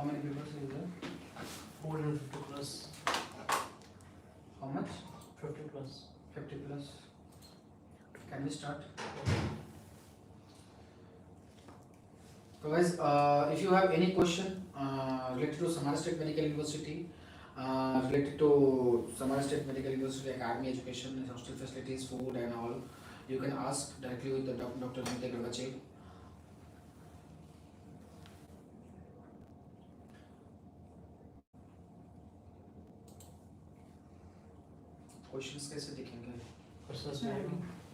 How many papers is there? 450 plus. How much? 50 plus. 50 plus. Can we start? So guys, if you have any question related to Samara State Medical University, related to Samara State Medical University Academy Education, hostel facilities, food and all, you can ask directly with the Dr. Nitya Gargache. Questions कैसे दिखेंगे? Versus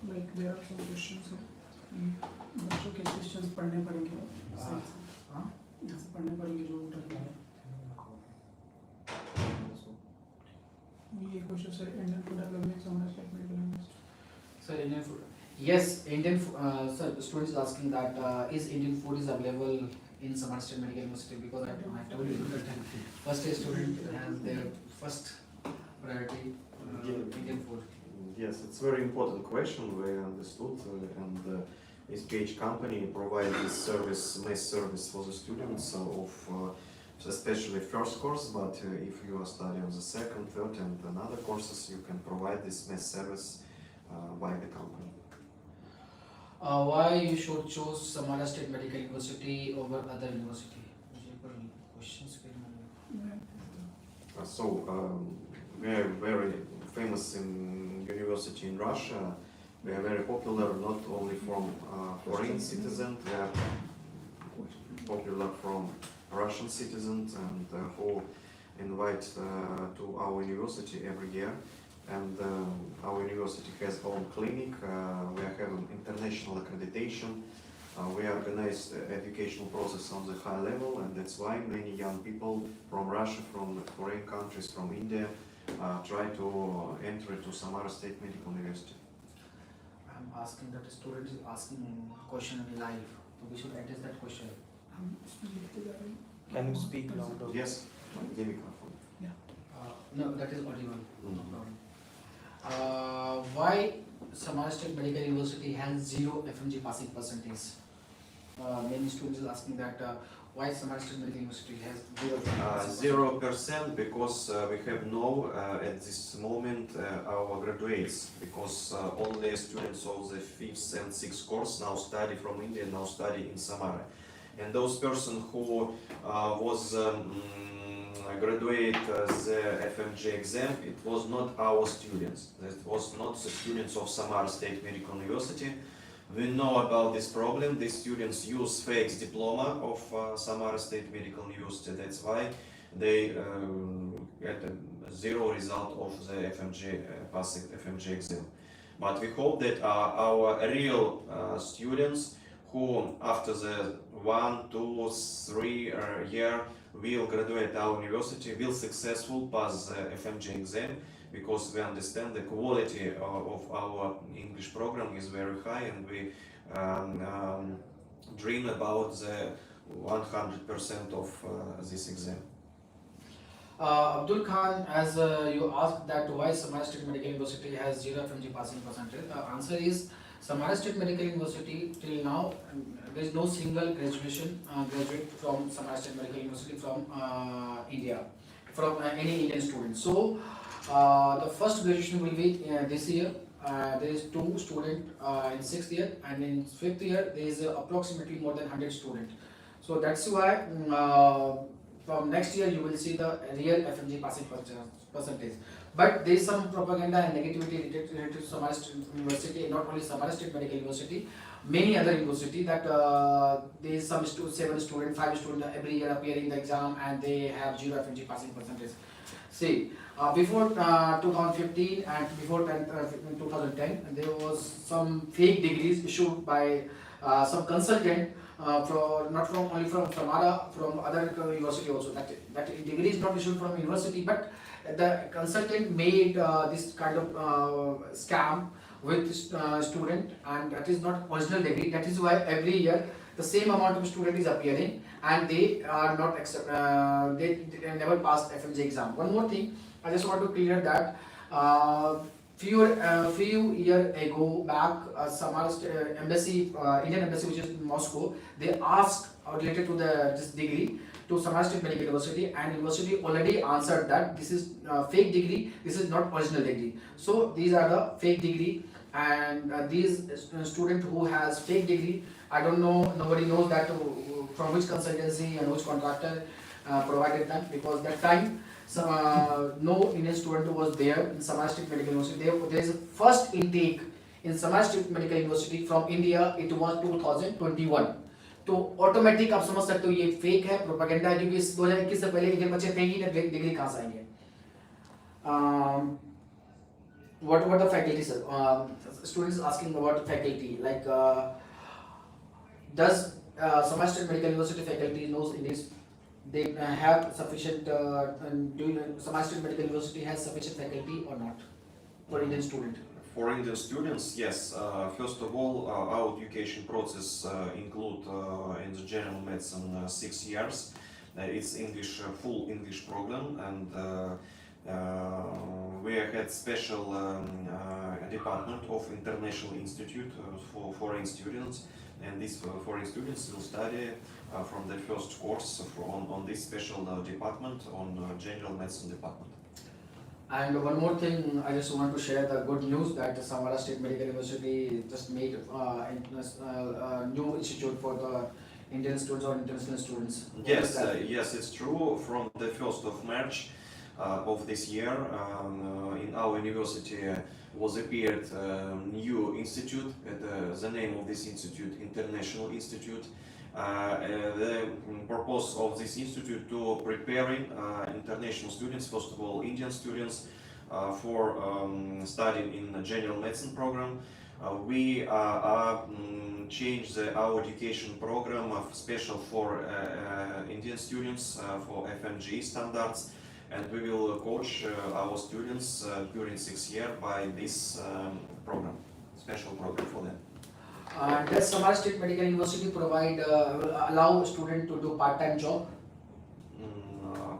like there are some questions बच्चों के questions पढ़ने पड़ेंगे हाँ? यहाँ से पढ़ने पड़ेंगे जो उठा है ये question sir Indian food development Samara state medical university Sir, Indian food. Yes, Indian. Sir, students asking that is Indian food is available in Samara State Medical University, because I told you that first year student has their first priority Indian food. Yes, it's a very important question. We understood, and SPH company provide this service, mess service for the students of especially first course. But if you are studying the second, third, and another courses, you can provide this mess service by the company. Why you should choose Samara State Medical University over other university? Questions. We are very famous in university in Russia. We are very popular not only from foreign citizens, we are popular from Russian citizens and who invite to our university every year. And our university has own clinic. We are having international accreditation. We organize educational process on the high level, and that's why many young people from Russia, from foreign countries, from India, try to enter to Samara State Medical University. I'm asking that the student is asking question live, so we should address that question. Can you speak louder? Yes, the microphone. No, that is audible. No problem. Why Samara State Medical University has 0 FMG passing percentage? Many students are asking that why Samara State Medical University has 0 0% because we have no at this moment our graduates, because only students of the 5th and 6th course now study from India, now study in Samara, and those person who was graduate the FMGE exam, it was not our students, it was not the students of Samara State Medical University. We know about this problem. These students use fake diploma of Samara State Medical University. That's why they get a 0 result of the FMGE passing FMGE exam. But we hope that our real students who after the 1, 2, 3 year will graduate our university will successful pass the FMGE exam, because we understand the quality of our English program is very high, and we dream about the 100% of this exam. Abdul Khan, as you asked that why Samara State Medical University has 0 FMG passing percentage, the answer is Samara State Medical University till now there is no single graduate from Samara State Medical University from India, from any Indian student. So the first graduation will be this year. There is 2 students in 6th year, and in 5th year there is approximately more than 100 students. So that's why from next year you will see the real FMG passing percentage. But there is some propaganda and negativity related to Samara State University, not only Samara State Medical University, many other university, that there is some 7 students, 5 students every year appearing in the exam and they have 0 FMG passing percentage. See, before 2015 and before 2010, there was some fake degrees issued by some consultant, not from only from Samara, from other university also. That degree is not issued from university, but the consultant made this kind of scam with student, and that is not original degree. That is why every year the same amount of student is appearing and they are not they never passed FMG exam. One more thing, I just want to clear that few year ago back, Samara embassy, Indian embassy, which is in Moscow, they asked related to this degree to Samara State Medical University, and university already answered that this is fake degree, this is not original degree. So these are the fake degree, and these student who has fake degree, I don't know, nobody knows that from which consultancy and which contractor provided them, because that time no Indian student was there in Samara State Medical University. There is a first intake in Samara State Medical University from India. It was 2021. तो automatic आप समझ सकते हो ये fake है, propaganda है, क्योंकि इस 2021 से पहले इंडियन बच्चे थे ही नहीं, डिग्री कहाँ से आएंगे? What the faculty sir? Students asking about faculty, like does Samara State Medical University faculty knows English? They have sufficient, do Samara State Medical University has sufficient faculty or not for Indian student? For Indian students, yes. First of all, our education process include in the general medicine 6 years. It's English, full English program, and we had special department of International Institute for foreign students, and these foreign students will study from the first course on this special department, on general medicine department. And one more thing, I just want to share the good news that Samara State Medical University just made a new institute for the Indian students or international students. Yes, yes, it's true. From the 1st of March of this year, in our university was appeared new institute. The name of this institute, International Institute. The purpose of this institute to preparing international students, first of all Indian students, for studying in the general medicine program. We changed our education program special for Indian students for FMGE standards, and we will coach our students during 6 years by this program, special program for them. Does Samara State Medical University provide allow student to do part-time job?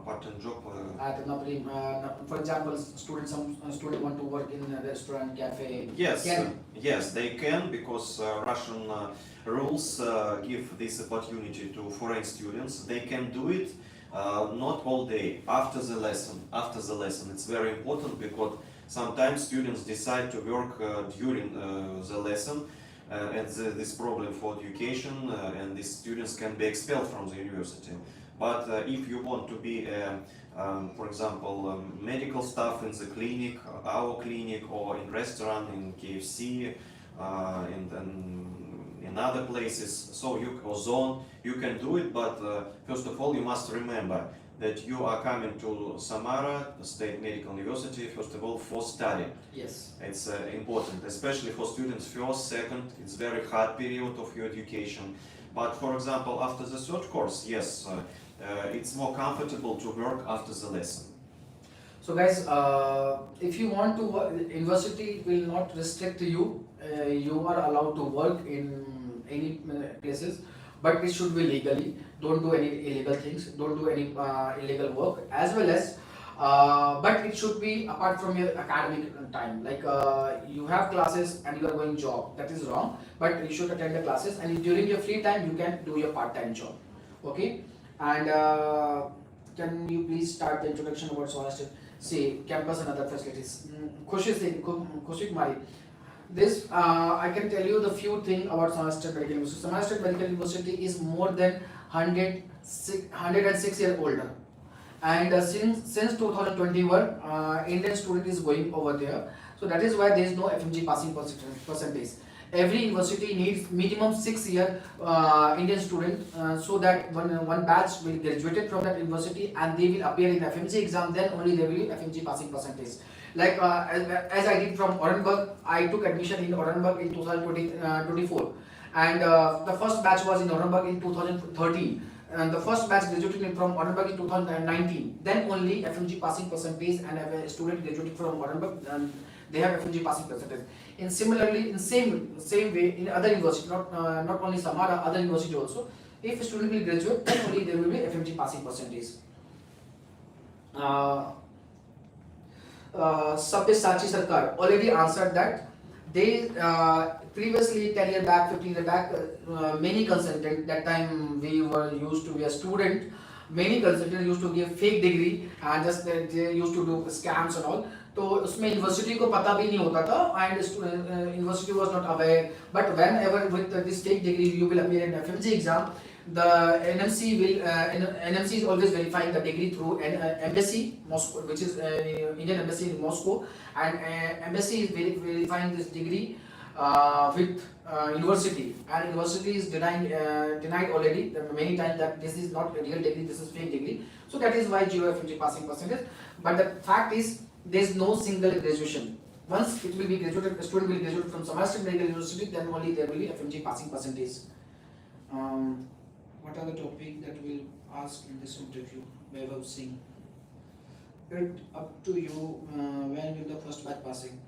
Part-time job. For example, some student want to work in a restaurant, cafe. Yes, Can? yes, they can, because Russian rules give this opportunity to foreign students. They can do it not all day, after the lesson. After the lesson, it's very important, because sometimes students decide to work during the lesson. And this problem for education, and these students can be expelled from the university. But if you want to be, for example, medical staff in the clinic, our clinic, or in restaurant, in KFC, in other places, so or zone, you can do it. But first of all, you must remember that you are coming to Samara State Medical University, first of all, for study. Yes. It's important, especially for students first, second. It's very hard period of your education. But for example, after the third course, yes, it's more comfortable to work after the lesson. So guys, if you want to work, university will not restrict you. You are allowed to work in any places, but it should be legally. Don't do any illegal things. Don't do any illegal work, as well as. But it should be apart from your academic time. Like you have classes and you are going job. That is wrong. But you should attend the classes, and during your free time you can do your part-time job. Okay. And can you please start the introduction about Samara State? See, campus and other facilities. Khushi Kumari. This I can tell you the few thing about Samara State Medical University. Samara State Medical University is more than 106 years older, and since 2021, Indian student is going over there. So that is why there is no FMG passing percentage. Every university needs minimum 6 year Indian student, so that one batch will graduated from that university and they will appear in FMG exam. Then only there will be FMG passing percentage. Like as I did from Orenburg, I took admission in Orenburg in 2024, and the first batch was in Orenburg in 2013, and the first batch graduated from Orenburg in 2019. Then only FMG passing percentage, and a student graduated from Orenburg, and they have FMG passing percentage. In similarly, in same way in other universities, not only Samara, other university also, if a student will graduate, then only there will be FMG passing percentage. Sabyasachi Sarkar already answered that. They previously 10 year back, 15 year back, many consultants, that time we were used to be a student, many consultants used to give fake degree and just they used to do scams and all. तो उसमें university को पता भी नहीं होता था and university was not aware. But whenever with this fake degree you will appear in FMGE exam, the NMC is always verifying the degree through an embassy Moscow, which is Indian embassy in Moscow, and embassy is verifying this degree with university, and university is denied already many times that this is not a real degree, this is fake degree. So that is why 0 FMG passing percentage. But the fact is there is no single graduation. Once it will be graduated, a student will graduate from Samara State Medical University, then only there will be FMG passing percentage. What are the topic that will ask in this interview? Vaibhav Singh. It up to you. When will the first batch passing?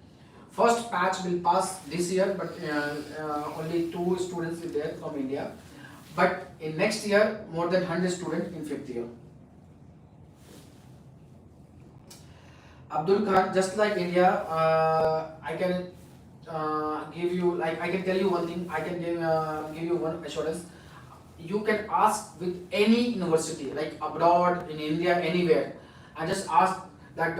First batch will pass this year, but only 2 students will there from India. But in next year, more than 100 students in 5th year. Abdul Khan, just like India, I can give you, like I can tell you one thing. I can give you one assurance. You can ask with any university, like abroad, in India, anywhere, and just ask that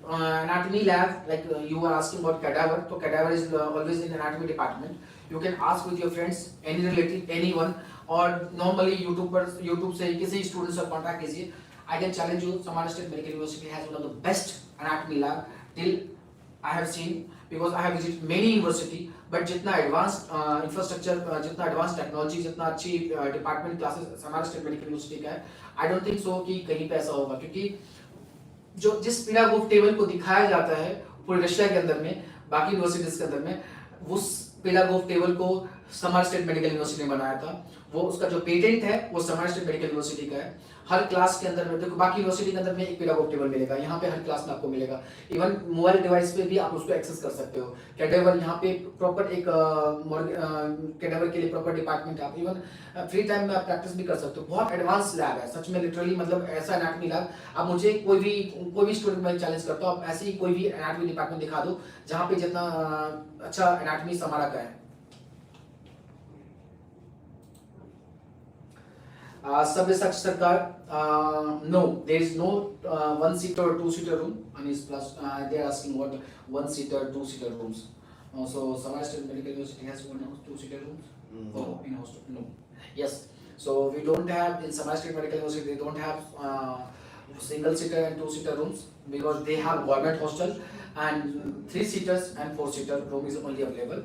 anatomy lab, like you were asking about cadaver. So cadaver is always in anatomy department. You can ask with your friends, any relative, anyone, or normally YouTube से किसी students से contact कीजिए. I can challenge you, Samara State Medical University has one of the best anatomy lab till I have seen, because I have visited many university. But जितना advanced infrastructure, जितना advanced technology, जितना अच्छी department classes Samara State Medical University का है, I don't think so कि कहीं पे ऐसा होगा, क्योंकि जो जिस पिरागोफ टेबल को दिखाया जाता है पूरे रशिया के अंदर में, बाकी यूनिवर्सिटीज के अंदर में, उस पिरागोफ टेबल को समारा स्टेट मेडिकल यूनिवर्सिटी ने बनाया था. वो उसका जो पेटेंट है वो समारा स्टेट मेडिकल यूनिवर्सिटी का है. हर क्लास के अंदर में देखो, बाकी यूनिवर्सिटी के अंदर में एक पिरागोफ टेबल मिलेगा, यहाँ पे हर क्लास में आपको मिलेगा. इवन मोबाइल डिवाइस पे भी आप उसको एक्सेस कर सकते हो. कैडेवर यहाँ पे प्रॉपर एक कैडेवर के लिए प्रॉपर डिपार्टमेंट है. आप इवन फ्री टाइम में आप प्रैक्टिस भी कर सकते हो. बहुत एडवांस लैब है सच में, लिटरली मतलब ऐसा एनाटॉमी लैब. आप मुझे कोई भी स्टूडेंट में चैलेंज करता हूँ, आप ऐसे ही कोई भी एनाटॉमी डिपार्टमेंट दिखा दो जहाँ पे जितना अच्छा एनाटॉमी समारा का है. Sabyasachi Sarkar, no, there is no 1-seater or 2-seater room, and is plus they are asking what 1-seater, 2-seater rooms. So Samara State Medical University has 1 or 2-seater rooms. No. Oh, in hostel, no. Yes, so we don't have in Samara State Medical University, they don't have single-seater and 2-seater rooms, because they have government hostel, and 3-seaters and 4-seater room is only available,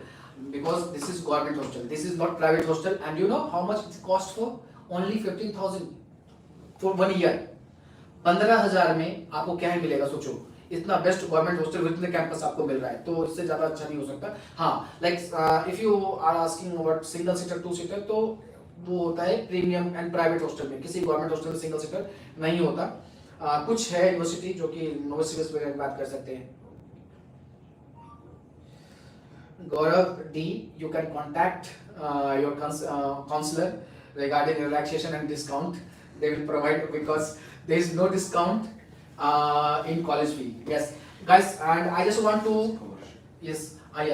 because this is government hostel, this is not private hostel. And you know how much it costs for? Only 15,000 for 1 year. 15,000 में आपको क्या ही मिलेगा, सोचो. इतना best government hostel with the campus आपको मिल रहा है, तो इससे ज्यादा अच्छा नहीं हो सकता. हाँ, like if you are asking about single seater two seater, तो वो होता है प्रीमियम एंड प्राइवेट हॉस्टल में. किसी गवर्नमेंट हॉस्टल में सिंगल सीटर नहीं होता. कुछ है यूनिवर्सिटी जो कि नोवेसिविस वगैरह की बात कर सकते हैं. Gaurav D, you can contact your counselor regarding relaxation and discount. They will provide, because there is no discount in college fee. Yes, guys, and I just want to I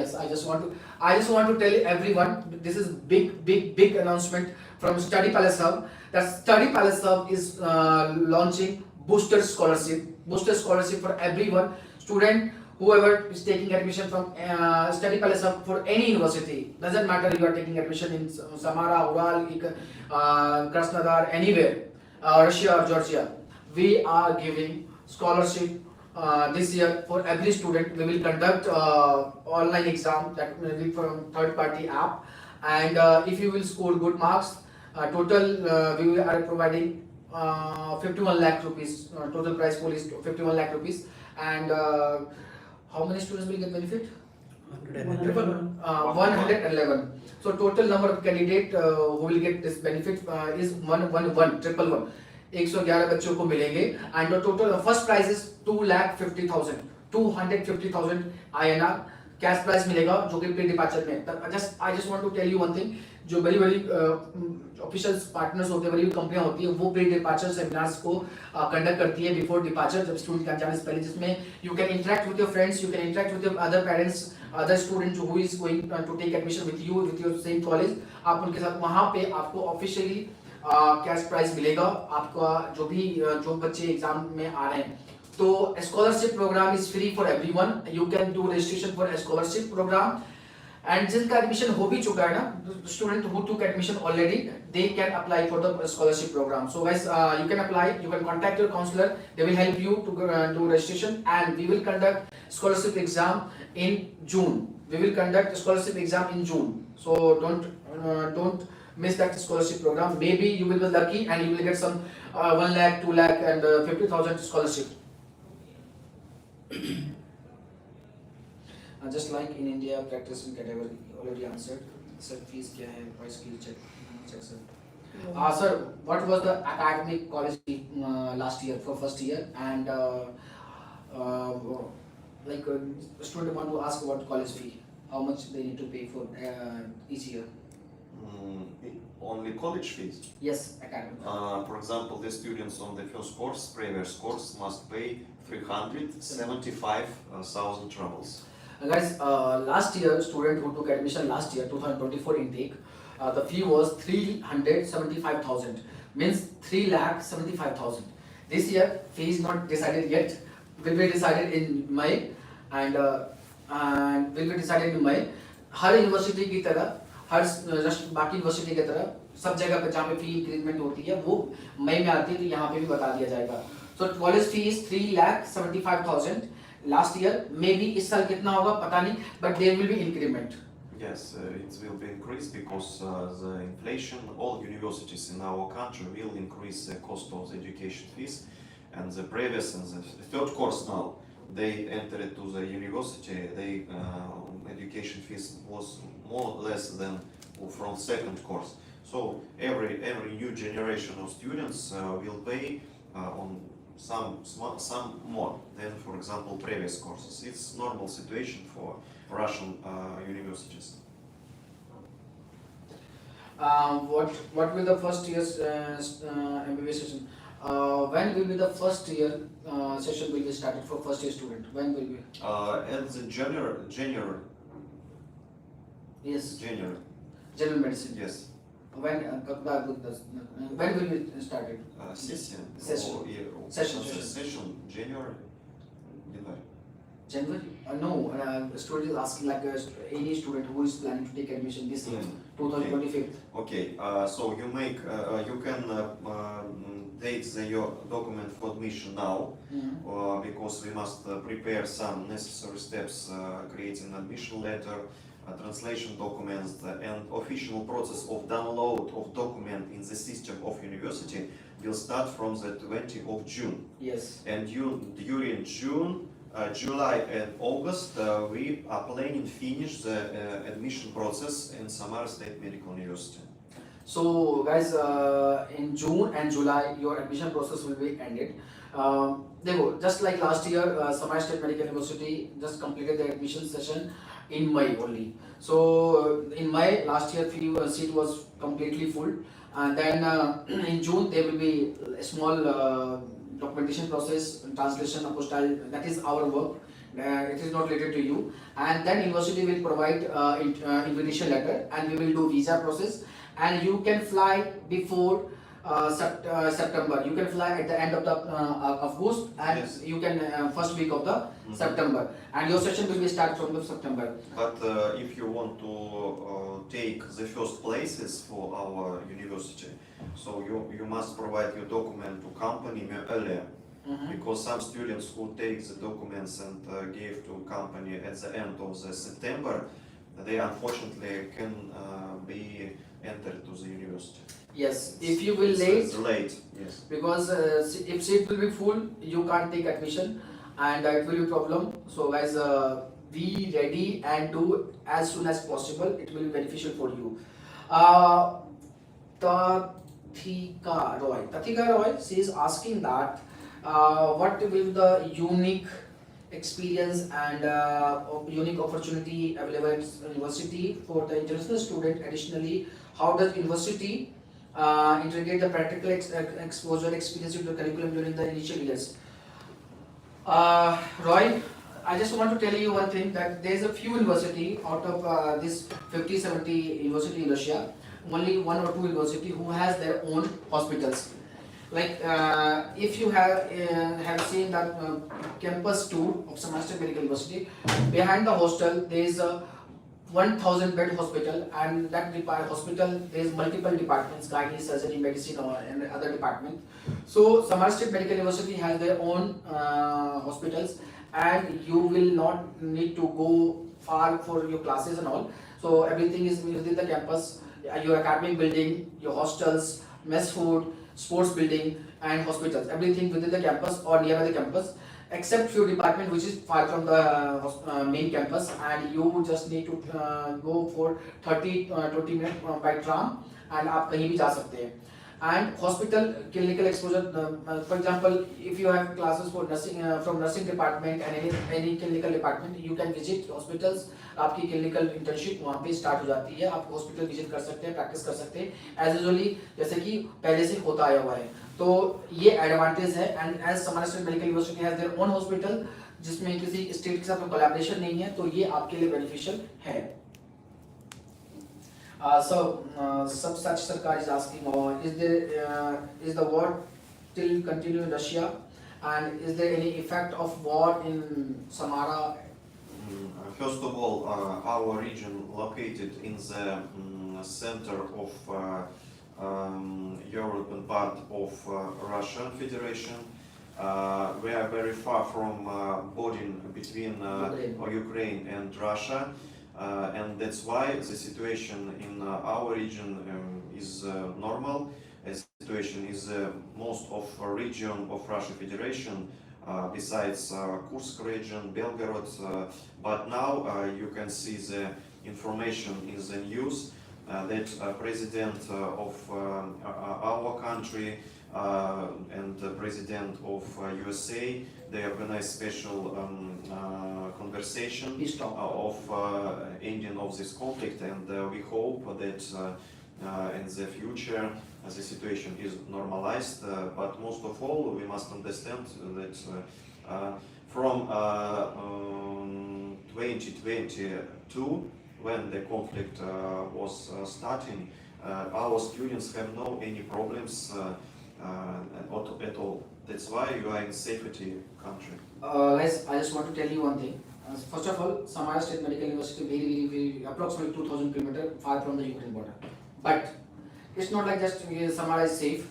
just want to tell everyone, this is big announcement from Study Palace Hub, that Study Palace Hub is launching booster scholarship for everyone, student whoever is taking admission from Study Palace Hub for any university. Doesn't matter you are taking admission in Samara, Ural, Krasnodar, anywhere, Russia or Georgia. We are giving scholarship this year for every student. We will conduct online exam that will be from third-party app, and if you will score good marks, total we are providing 51 lakh rupees. Total prize pool is 51 lakh rupees, and how many students will get benefit? 111. So total number of candidate who will get this benefit is 111. 111 बच्चों को मिलेंगे, and the total first prize is 250,000 INR cash price मिलेगा, जो कि pre departure में. I just want to tell you one thing, जो बड़ी बड़ी ऑफिशियल पार्टनर्स होते हैं, बड़ी बड़ी कंपनियां होती है, वो प्री डिपार्चर सेमिनार्स को कंडक्ट करती है बिफोर डिपार्चर, जब स्टूडेंट का जाने से पहले, जिसमें you can interact with your friends, you can interact with your other parents, other student who is going to take admission with you with your same college. आप उनके साथ वहाँ पे आपको ऑफिशियली कैश प्राइज मिलेगा आपका, जो बच्चे एग्जाम में आ रहे हैं। तो scholarship program is free for everyone, you can do registration for scholarship program. And जिनका एडमिशन हो भी चुका है ना, student who took admission already, they can apply for the scholarship program. So guys, you can apply, you can contact your counselor, they will help you to do registration, and we will conduct scholarship exam in June. We will conduct scholarship exam in June, so don't miss that scholarship program. Maybe you will be lucky and you will get some 1 lakh, 2 lakh and 50,000 scholarship. Just like in India, practice in category already answered. Sir, fees क्या है? Price skill check sir. Sir, what was the academic college fee last year for first year, and like student want to ask about college fee, how much they need to pay for each year? Only college fees. Yes, academic. For example, the students on the first course, previous course, must pay 375,000 rubles. Guys, last year student who took admission last year 2024 intake, the fee was 375,000, means 3,75,000. This year fee is not decided yet, will be decided in May, and will be decided in May. Her university की तरह, हर बाकी university की तरह सब जगह पे जहाँ पे फी इंक्रीजमेंट होती है वो मई में आती है, तो यहाँ पे भी बता दिया जाएगा। So college fee is 3,75,000 last year, maybe इस साल कितना होगा पता नहीं, but there will be increment. Yes, it will be increased because the inflation, all universities in our country will increase the cost of the education fees, and the previous and the third course now, they entered to the university, they education fees was more or less than from second course. So every new generation of students will pay on some more than, for example, previous courses. It's normal situation for Russian universities. What will the first year's MBA session? When will be the first year session will be started for first year student? When will be? At the January. Yes. January. General medicine. Yes. When will be started? Session. Session. Session. January. January? No. Student is asking like any student who is planning to take admission this year, 2025. Okay. So you can take your document for admission now, because we must prepare some necessary steps, creating admission letter, translation documents, and official process of download of document in the system of university will start from the 20th of June. Yes. And during June, July and August, we are planning to finish the admission process in Samara State Medical University. So guys, in June and July your admission process will be ended. Just like last year, Samara State Medical University just completed the admission session in May only. So in May last year seat was completely full, and then in June there will be a small documentation process, translation, apostille, that is our work. It is not related to you, and then university will provide invitation letter, and we will do visa process, and you can fly before September. You can fly at the end of the August, and Yes. you can first week of the September, and your session will be start from the September. But if you want to take the first places for our university, so you must provide your document to company earlier, because some students who take the documents and give to company at the end of the September, they unfortunately can be entered to the university. Yes, if you will It's late, yes. because if seat will be full, you can't take admission, and it will be problem. So guys, be ready and do as soon as possible. It will be beneficial for you. Tathika Roy, she is asking that what will the unique experience and unique opportunity available at university for the international student. Additionally, how does university integrate the practical exposure experience into the curriculum during the initial years? Roy, I just want to tell you one thing, that there is a few university out of this 50-70 university in Russia, only one or two university who has their own hospitals. Like if you have seen that campus tour of Samara Medical University, behind the hostel there is a 1000 bed hospital, and that hospital there is multiple departments, gynae, surgery, medicine, and other department. So Samara State Medical University has their own hospitals, and you will not need to go far for your classes and all. So everything is within the campus, your academic building, your hostels, mess food, sports building, and hospitals, everything within the campus or nearby the campus, except few department which is far from the main campus, and you just need to go for 30-20 minutes by tram, and आप कहीं भी जा सकते हैं. And hospital clinical exposure, for example, if you have classes for nursing from nursing department and any clinical department, you can visit hospitals. आपकी clinical internship वहाँ पे start हो जाती है, आप hospital visit कर सकते हैं, practice कर सकते हैं as usually, जैसे कि पहले से होता आया हुआ है. तो ये advantage है. And as Samara State Medical University has their own hospital, जिसमें किसी state के साथ collaboration नहीं है, तो ये आपके लिए beneficial है. Such Sarkar is asking, is the war still continue in Russia, and is there any effect of war in Samara? First of all, our region located in the center of European part of Russian Federation. We are very far from border between Ukraine and Russia. And that's why the situation in our region is normal. The situation is most of region of Russian Federation, besides Kursk region, Belgorod. But now you can see the information in the news that President of our country and the President of USA, they organized special conversation of ending of this conflict, and we hope that in the future the situation is normalized. But most of all, we must understand that from 2022, when the conflict was starting, our students have no any problems at all. That's why you are in safety country. Guys, I just want to tell you one thing. First of all, Samara State Medical University very approximately 2000 km far from the Ukraine border. But it's not like just Samara is safe.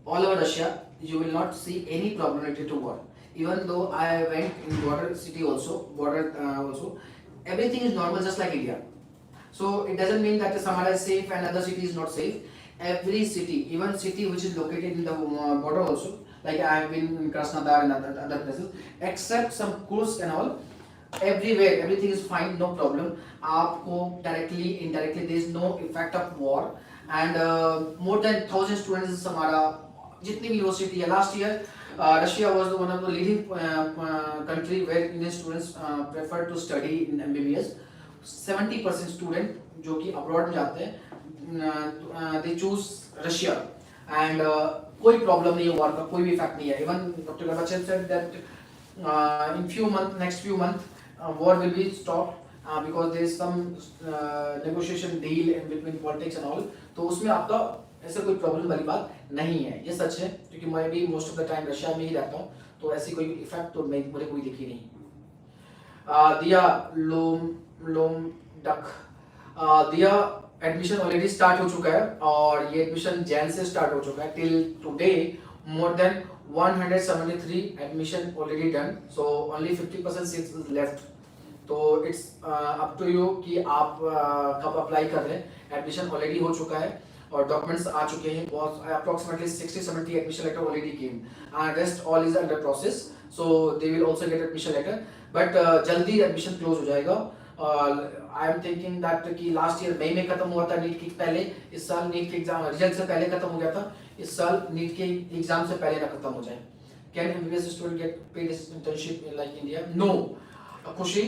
All over Russia, you will not see any problem related to war. Even though I went in border city also, everything is normal just like India. So it doesn't mean that Samara is safe and other city is not safe. Every city, even city which is located in the border also, like I have been in Krasnodar and other places, except some Kursk and all, everywhere everything is fine, no problem. आपको directly, indirectly, there is no effect of war, and more than 1000 students in Samara, जितनी भी university है. Last year, Russia was one of the leading country where Indian students prefer to study in MBBS. 70% student जो कि abroad में जाते हैं, they choose Russia, and कोई problem नहीं है war का, कोई भी effect नहीं है. Even Dr. Gorbachev said that in next few months war will be stopped because there is some negotiation deal in between politics and all. तो उसमें आपका ऐसे कोई problem वाली बात नहीं है. ये सच है क्योंकि मैं भी most of the time Russia में ही रहता हूँ, तो ऐसी कोई effect तो मुझे कोई दिखी नहीं. दिया लोम डक, दिया एडमिशन ऑलरेडी स्टार्ट हो चुका है, और ये एडमिशन जैन से स्टार्ट हो चुका है. Till today more than 173 admission already done, so only 50% seats left. तो इट्स अप टू यू कि आप कब अप्लाई कर रहे हैं. एडमिशन ऑलरेडी हो चुका है और डॉक्यूमेंट्स आ चुके हैं. Approximately 60-70 admission letter already came, and rest all is under process, so they will also get admission letter. But जल्दी एडमिशन क्लोज हो जाएगा. आई एम थिंकिंग दैट कि लास्ट ईयर मई में खत्म हुआ था नीट की पहले, इस साल नीट के एग्जाम रिजल्ट से पहले खत्म हो गया था, इस साल नीट के एग्जाम से पहले ना खत्म हो जाए. Can MBBS student get paid internship in like India? No Khushi,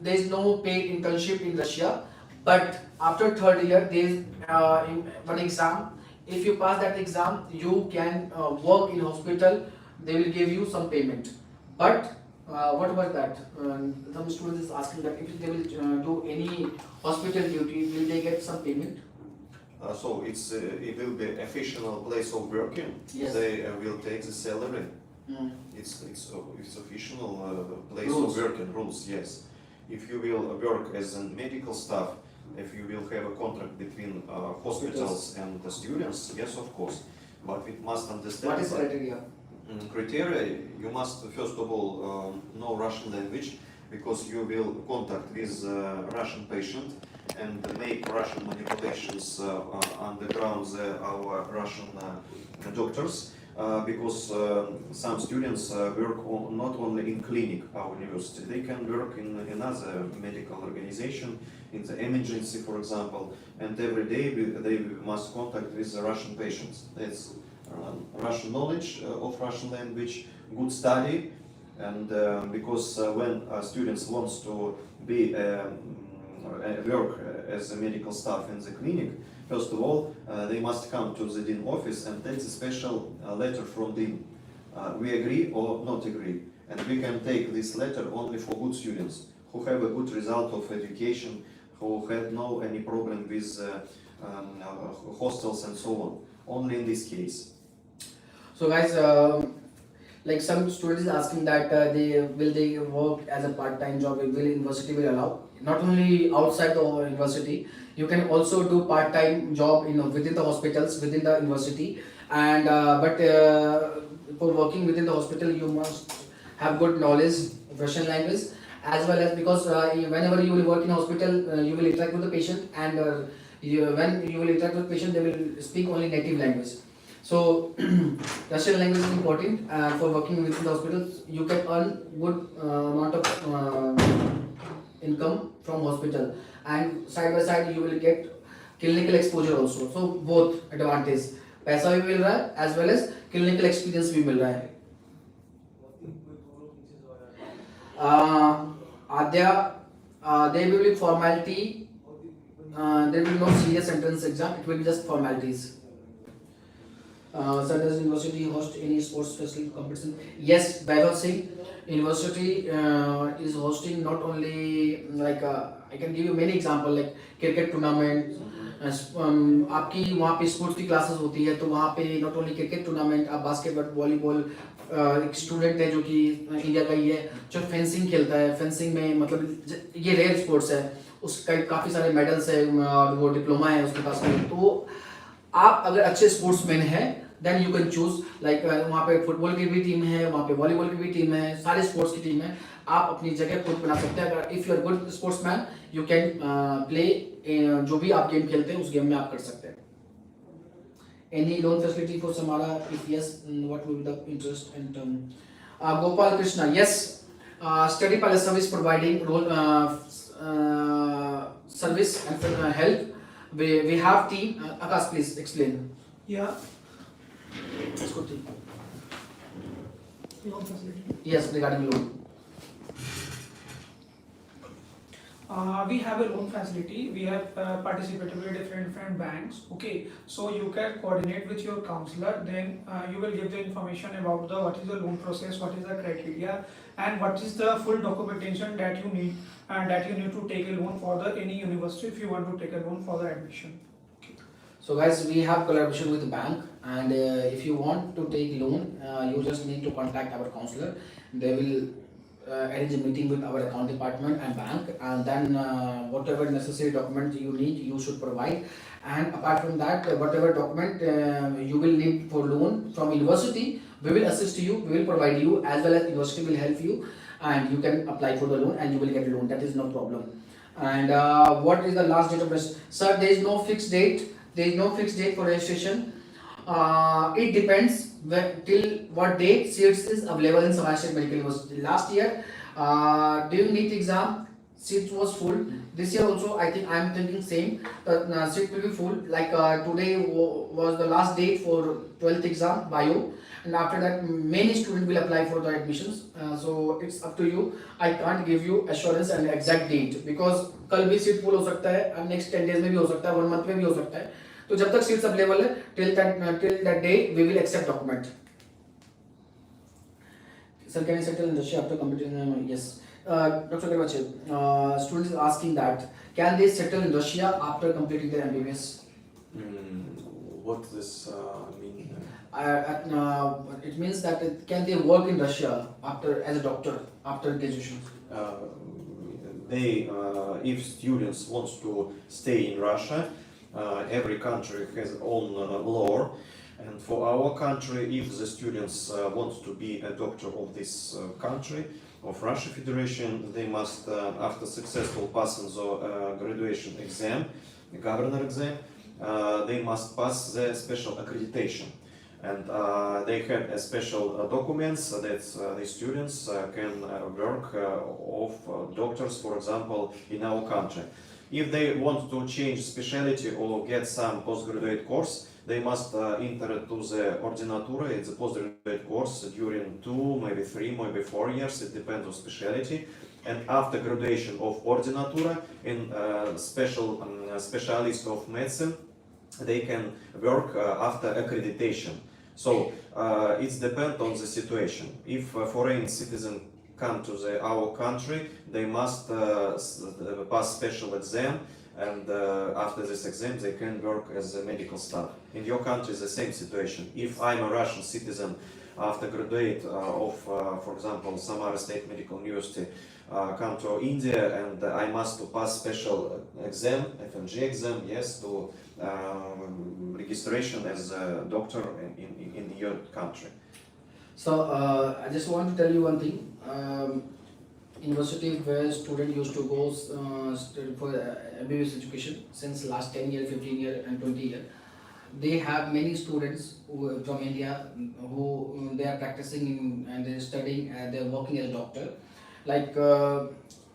there is no paid internship in Russia, But after third year there is one exam. If you pass that exam you can work in hospital, they will give you some payment. But what about that? Some students is asking that if they will do any hospital duty, will they get some payment? So it will be official place of working. Yes. They will take the salary. Mm. It's official place Rules. of working rules. Yes. If you will work as a medical staff, if you will have a contract between hospitals and the students, yes, of course. But we must understand. What is that- criteria? Criteria, you must first of all know Russian language, because you will contact with Russian patient and make Russian manipulations underground our Russian doctors, because some students work not only in clinic, our university, they can work in another medical organization, in the emergency, for example, and every day they must contact with the Russian patients. That's Russian knowledge of Russian language, good study, and because when students wants to be work as a medical staff in the clinic, first of all they must come to the dean office and take a special letter from dean. We agree or not agree, and we can take this letter only for good students who have a good result of education, who had no any problem with hostels and so on. Only in this case. So guys, like some students is asking that they work as a part-time job, will university will allow? Not only outside the university, you can also do part-time job within the hospitals, within the university, and for working within the hospital you must have good knowledge of Russian language, as well as because whenever you will work in hospital you will interact with the patient, and when you will interact with patient they will speak only native language. So Russian language is important for working within the hospitals. You can earn good amount of income from hospital, and side by side you will get clinical exposure also. So both advantage, पैसा भी मिल रहा है as well as clinical experience भी मिल रहा है. Adya, there will be formality. There will be no serious entrance exam. It will be just formalities. Sir, does university host any sports facility competition? Yes, Vaibhav Singh, university is hosting not only like I can give you many example like cricket tournament. आपकी वहाँ पे sports की classes होती है, तो वहाँ पे not only cricket tournament, आप बास्केटबॉल, वॉलीबॉल, एक स्टूडेंट है जो कि इंडिया का ही है जो फेंसिंग खेलता है. फेंसिंग में मतलब ये रेयर स्पोर्ट्स है, उसका काफ़ी सारे मेडल्स है, वो डिप्लोमा है उसके पास में. तो आप अगर अच्छे स्पोर्ट्समैन हैं then you can choose like वहाँ पे फुटबॉल की भी टीम है, वहाँ पे वॉलीबॉल की भी टीम है, सारे स्पोर्ट्स की टीम है. आप अपनी जगह खुद बना सकते हैं. अगर if you are good sportsman you can play, जो भी आप गेम खेलते हैं उस गेम में आप कर सकते हैं. Any loan facility for Samara? If yes, what will be the interest and term? Gopal Krishna, yes, Study Palace service providing role service and help. We have team. Akash, please explain. Yeah, Let's go team. loan facility. Yes, regarding loan. We have a loan facility. We have participated with different banks. Okay, so you can coordinate with your counselor. Then you will give the information about the what is the loan process, what is the criteria, and what is the full documentation that you need, and that you need to take a loan for the any university if you want to take a loan for the admission. So guys, we have collaboration with the bank, and if you want to take loan, you just need to contact our counselor. They will arrange a meeting with our account department and bank, and then whatever necessary document you need you should provide. And apart from that, whatever document you will need for loan from university, we will assist you, we will provide you, as well as university will help you, and you can apply for the loan and you will get a loan. That is no problem. And what is the last date of registration? Sir, there is no fixed date. There is no fixed date for registration. It depends till what date seats is available in Samara State Medical University. Last year, during NEET exam, seat was full. This year also, I think I am thinking same. The seat will be full. Like today was the last date for 12th exam bio, and after that many students will apply for the admissions. So it's up to you. I can't give you assurance and exact date because कल भी seat full हो सकता है और next 10 days में भी हो सकता है, 1 month में भी हो सकता है. तो जब तक सीट्स अवेलेबल है till that day we will accept document. Sir, can I settle in Russia after completing? Yes. Dr. Garbachev, students are asking that can they settle in Russia after completing their MBBS? What does this mean? It means that can they work in Russia after as a doctor after graduation? If students want to stay in Russia, every country has own law. And for our country, if the students want to be a doctor of this country, of Russia Federation, they must, after successful passing the graduation exam, the governor exam, they must pass the special accreditation. And they have a special documents that the students can work of doctors, for example, in our country. If they want to change specialty or get some postgraduate course, they must enter to the ordinatura. It's a postgraduate course during 2, maybe 3, maybe 4 years. It depends on specialty. And after graduation of ordinatura in special specialist of medicine, they can work after accreditation. So it depends on the situation. If foreign citizen come to our country, they must pass special exam, and after this exam they can work as a medical staff. In your country is the same situation. If I'm a Russian citizen, after graduate of, for example, Samara State Medical University, come to India, and I must to pass special exam, FMGE exam, yes, to registration as a doctor in your country. So I just want to tell you one thing. University where student used to go study for MBBS education since last 10 years, 15 years and 20 years. They have many students who, from India who they are practicing and they are studying and they are working as a doctor. Like there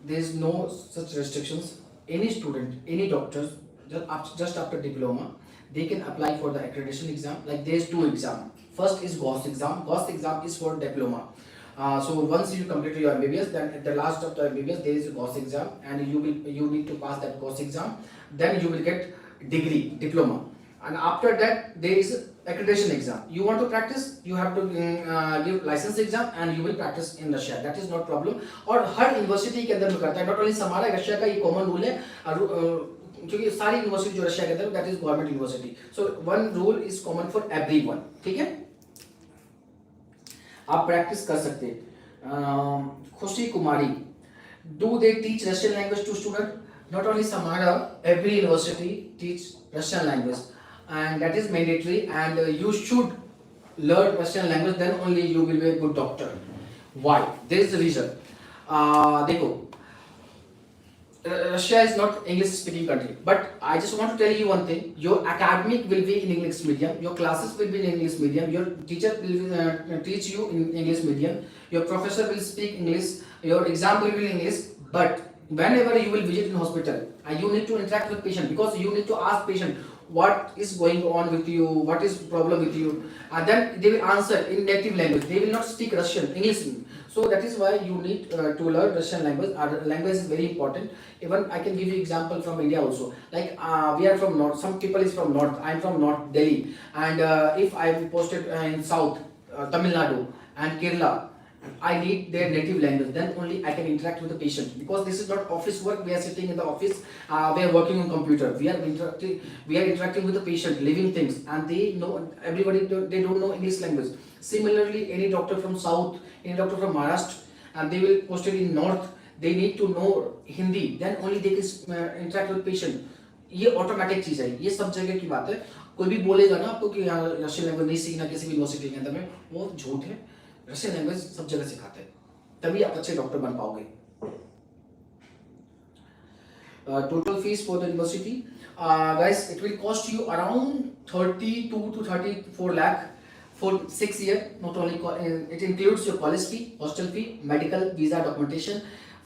is no such restrictions. Any student, any doctors, just after diploma, they can apply for the accreditation exam. Like there is 2 exams. First is GOS exam. GOS exam is for diploma. So once you complete your MBBS, then at the last of the MBBS there is a GOS exam, and you need to pass that GOS exam. Then you will get degree, diploma, and after that there is accreditation exam. You want to practice, you have to give license exam, and you will practice in Russia. That is not problem. और हर university के अंदर में करता है. Not only Samara, Russia का ये common rule है. क्योंकि सारी यूनिवर्सिटी जो रशिया के अंदर, that is government university. So one rule is common for everyone. ठीक है? आप प्रैक्टिस कर सकते हैं. खुशी कुमारी, do they teach Russian language to student? Not only Samara, every university teach Russian language, and that is mandatory, and you should learn Russian language, then only you will be a good doctor. Why? There is a reason. देखो, Russia is not English speaking country, but I just want to tell you one thing. Your academic will be in English medium, your classes will be in English medium, your teacher will teach you in English medium, your professor will speak English, your exam will be in English, but whenever you will visit in hospital, you need to interact with patient, because you need to ask patient what is going on with you, what is problem with you, and then they will answer in native language. They will not speak Russian, English. So that is why you need to learn Russian language. Our language is very important. Even I can give you example from India also. Like we are from north. Some people is from north. I am from north Delhi, and if I am posted in south Tamil Nadu and Kerala, I need their native language. Then only I can interact with the patient, because this is not office work. We are sitting in the office. We are working on computer. We are interacting with the patient, living things, and they know everybody. They don't know English language. Similarly, any doctor from south, any doctor from Maharashtra, and they will posted in north. They need to know Hindi. Then only they can interact with patient. ये automatic चीज है. ये सब जगह की बात है. कोई भी बोलेगा ना आपको कि यहाँ रशियन लैंग्वेज नहीं सीखना किसी भी यूनिवर्सिटी के अंदर में, वो झूठ है. रशियन लैंग्वेज सब जगह सिखाते हैं, तभी आप अच्छे डॉक्टर बन पाओगे. Total fees for the university, guys, it will cost you around 32 to 34 lakh for 6 years. Not only it includes your college fee, hostel fee, medical, visa, documentation,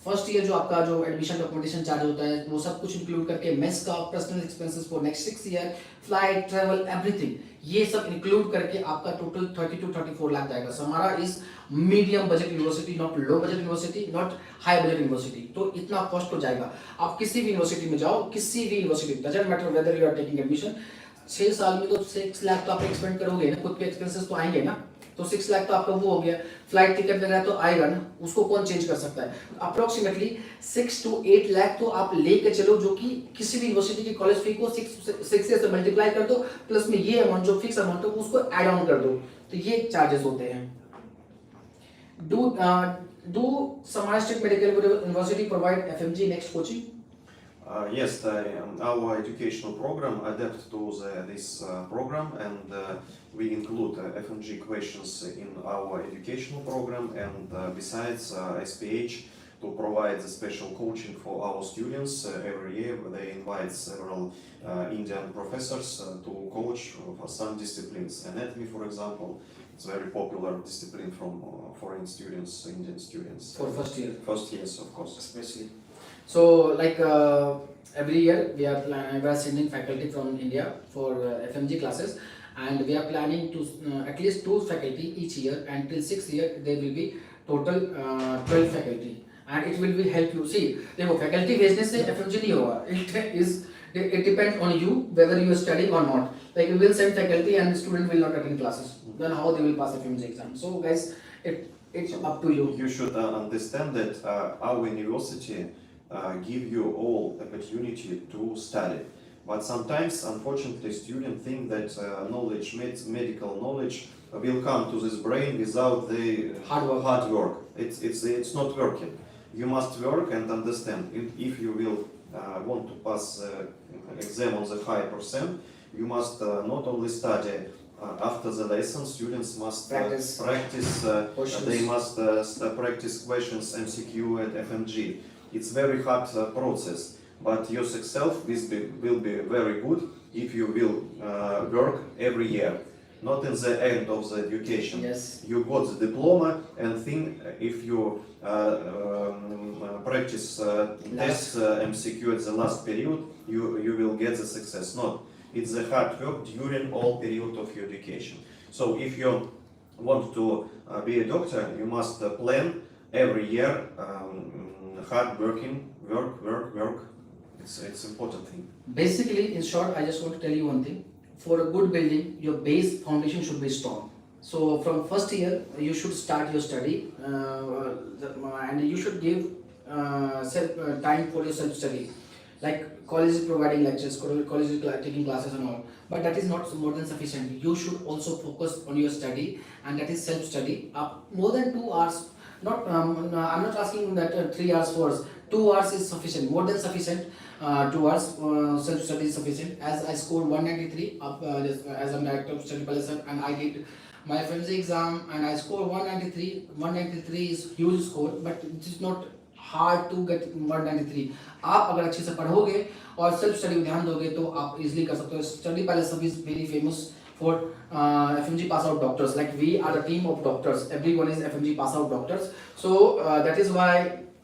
first year जो आपका जो एडमिशन डॉक्यूमेंटेशन चार्ज होता है वो सब कुछ include करके mess का personal expenses for next 6 year, flight travel everything, ये सब इंक्लूड करके आपका टोटल 30 to 34 लाख जाएगा. Samara is medium budget university, not low budget university, not high budget university. तो इतना कॉस्ट हो जाएगा. आप किसी भी यूनिवर्सिटी में जाओ, किसी भी university, doesn't matter whether you are taking admission, 6 साल में तो 6 लाख तो आप एक्सपेंड करोगे ना, खुद के एक्सपेंसेस तो आएंगे ना. तो 6 लाख तो आपका वो हो गया. फ्लाइट टिकट वगैरह तो आएगा ना, उसको कौन चेंज कर सकता है. अप्रोक्सीमेटली 6 to 8 लाख तो आप लेके चलो, जो कि किसी भी यूनिवर्सिटी की कॉलेज फी को 6 से मल्टीप्लाई कर दो, प्लस में ये अमाउंट जो फिक्स अमाउंट है उसको ऐड ऑन कर दो. तो ये चार्जेस होते हैं. Do Samara State Medical University provide FMG next coaching? Yes, our educational program adapt to this program, and we include FMG questions in our educational program, and besides SPH to provide the special coaching for our students every year. They invite several Indian professors to coach for some disciplines. Anatomy, for example, it's a very popular discipline from foreign students, Indian students. For first year. First years, of course. Especially. So like every year we are sending faculty from India for FMG classes, and we are planning to at least 2 faculty each year, and till 6th year there will be total 12 faculty, and it will be help you. See, देखो faculty भेजने से FMG नहीं होगा. It depends on you whether you are studying or not. Like you will send faculty and the student will not attend classes, then how they will pass FMG exam? So guys, it's up to you. You should understand that our university give you all opportunity to study, but sometimes unfortunately students think that knowledge, medical knowledge will come to this brain without the Hard work. It's not working. You must work and understand. If you will want to pass exam on the high percent, you must not only study after the lesson. Students must Practice. Questions. They must practice questions MCQ at FMG. It's very hard process, but your success will be very good if you will work every year, not in the end of the education. Yes. You got the diploma and think if you practice test MCQ at the last period, you will get the success. Not. It's the hard work during all period of your education. So if you want to be a doctor, you must plan every year. Hard working, work. It's important thing. Basically, in short, I just want to tell you one thing. For a good building, your base foundation should be strong. So from first year, you should start your study, and you should give time for your self-study. Like college is providing lectures, college is taking classes and all, but that is not more than sufficient. You should also focus on your study, and that is self-study. More than 2 hours. I'm not asking that 3 hours, 4 hours. 2 hours is sufficient, more than sufficient. 2 hours self-study is sufficient. As I scored 193 as a director of study policy, and I did my FMG exam and I scored 193. 193 is huge score, but it is not hard to get 193. आप अगर अच्छे से पढ़ोगे और self study में ध्यान दोगे तो आप इजीली कर सकते हो. Study palace is very famous for FMG pass out doctors. Like we are a team of doctors. Everyone is FMG pass out doctors. So that is why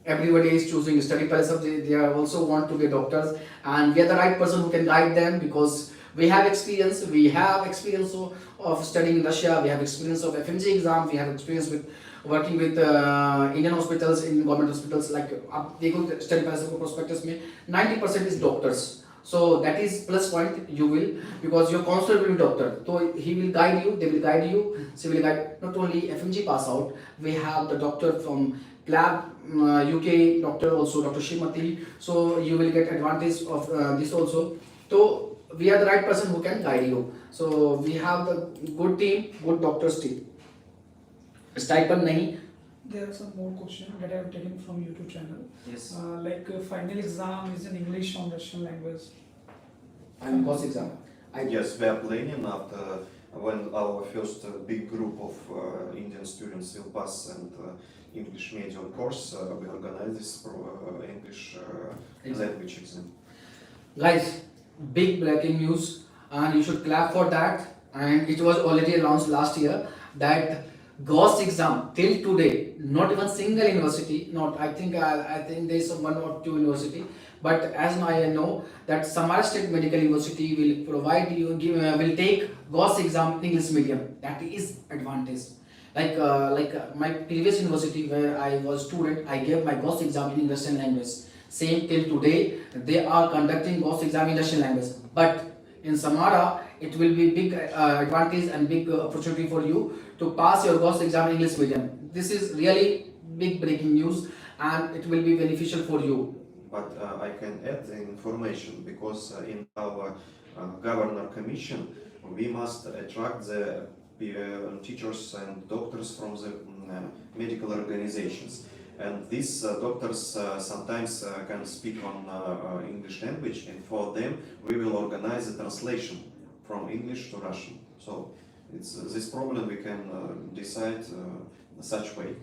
everybody is choosing study palace. They are also want to be doctors, and we are the right person who can guide them because we have experience. We have experience of studying in Russia. We have experience of FMG exam. We have experience with working with Indian hospitals, in government hospitals. Like आप देखो study palace को prospectus में 90% is doctors. So that is plus point. You will, because your counselor will be doctor, so he will guide you, they will guide you. She will guide. Not only FMG pass out, we have the doctor from PLAB UK doctor also, Dr. Shrimati. So you will get advantage of this also. So we are the right person who can guide you. So we have the good team, good doctors team. Stipend nahi. There are some more questions that I have taken from YouTube channel. Yes. Like final exam is in English or Russian language. And course exam. Yes, we are planning after when our first big group of Indian students will pass and English medium course, we organize this English language exam. Guys, big breaking news, and you should clap for that. And it was already announced last year that GOS exam till today, not even single university, not I think there is one or two university, but as now I know that Samara State Medical University will provide you, will take GOS exam English medium. That is advantage. My previous university where I was student, I gave my GOS exam in Russian language. Same till today, they are conducting GOS exam in Russian language. But in Samara, it will be big advantage and big opportunity for you to pass your GOS exam in English medium. This is really big breaking news, and it will be beneficial for you. But I can add the information because in our governor commission we must attract the teachers and doctors from the medical organizations, and these doctors sometimes can speak on English language, and for them we will organize a translation from English to Russian. So it's this problem we can decide such way.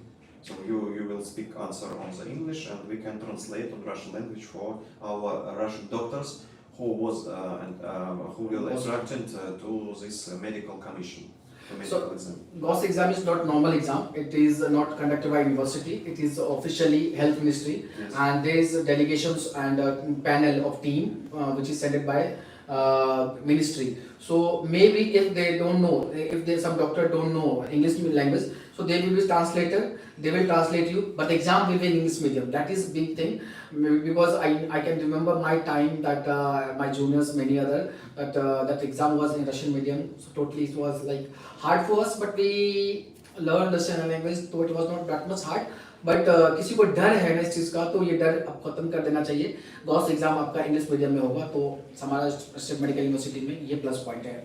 So you will speak answer on the English, and we can translate on Russian language for our Russian doctors who was who will attracted to this medical commission. So GOS exam is not normal exam. It is not conducted by university. It is officially health ministry, Yes. and there is delegations and a panel of team which is sent by ministry. So maybe if they don't know, if there some doctor don't know English language, so they will be translator. They will translate you, but exam will be in English medium. That is big thing, because I can remember my time that my juniors, many other, that exam was in Russian medium. So totally it was like hard for us, but we learned Russian language, so it was not that much hard. But किसी को डर है ना इस चीज़ का, तो ये डर अब खत्म कर देना चाहिए. गॉस एग्जाम आपका इंग्लिश मीडियम में होगा, तो हमारा स्टेट मेडिकल यूनिवर्सिटी में ये प्लस पॉइंट है.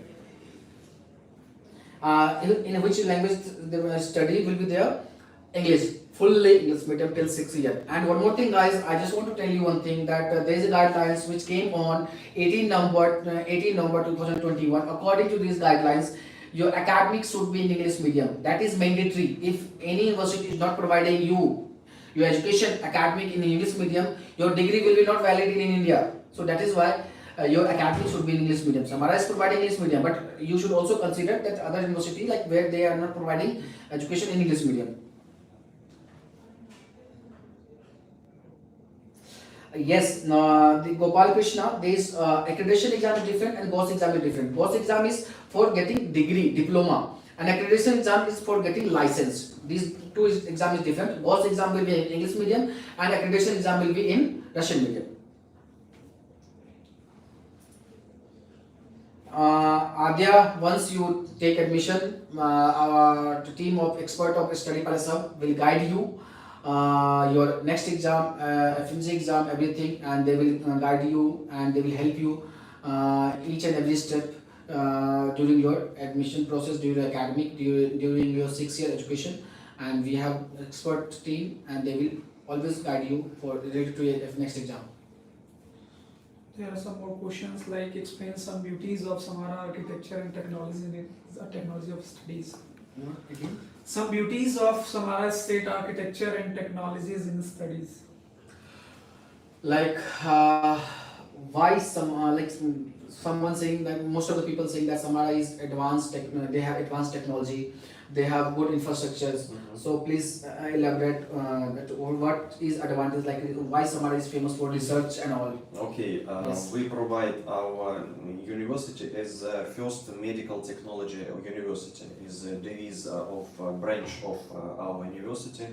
In which language the study will be there? English, fully English medium till 6 years. And one more thing, guys, I just want to tell you one thing, that there is a guidelines which came on 18 November 2021. According to these guidelines, your academics should be in English medium. That is mandatory. If any university is not providing you your education academic in English medium, your degree will be not valid in India. So that is why your academics should be in English medium. Samara is providing English medium, but you should also consider that other university, like where they are not providing education in English medium. Yes, the Gopal Krishna, this accreditation exam is different and GOS exam is different. GOS exam is for getting degree, diploma, and accreditation exam is for getting license. These two exam is different. GOS exam will be in English medium and accreditation exam will be in Russian medium. Adya, once you take admission, our team of expert of study Palasab will guide you your next exam, FMGE exam, everything, and they will guide you and they will help you each and every step during your admission process, during your academic, during your 6-year education. And we have expert team, and they will always guide you for related to your next exam. There are some more questions, like explain some beauties of Samara architecture and technology in technology of studies. Again? Some beauties of Samara state architecture and technologies in studies. Like why some like someone saying that, most of the people saying that Samara is advanced they have advanced technology, they have good infrastructures. So please elaborate that what is advantage, like why Samara is famous for research and all. Okay, Yes. we provide our university as first medical technology university, is the device of branch of our university,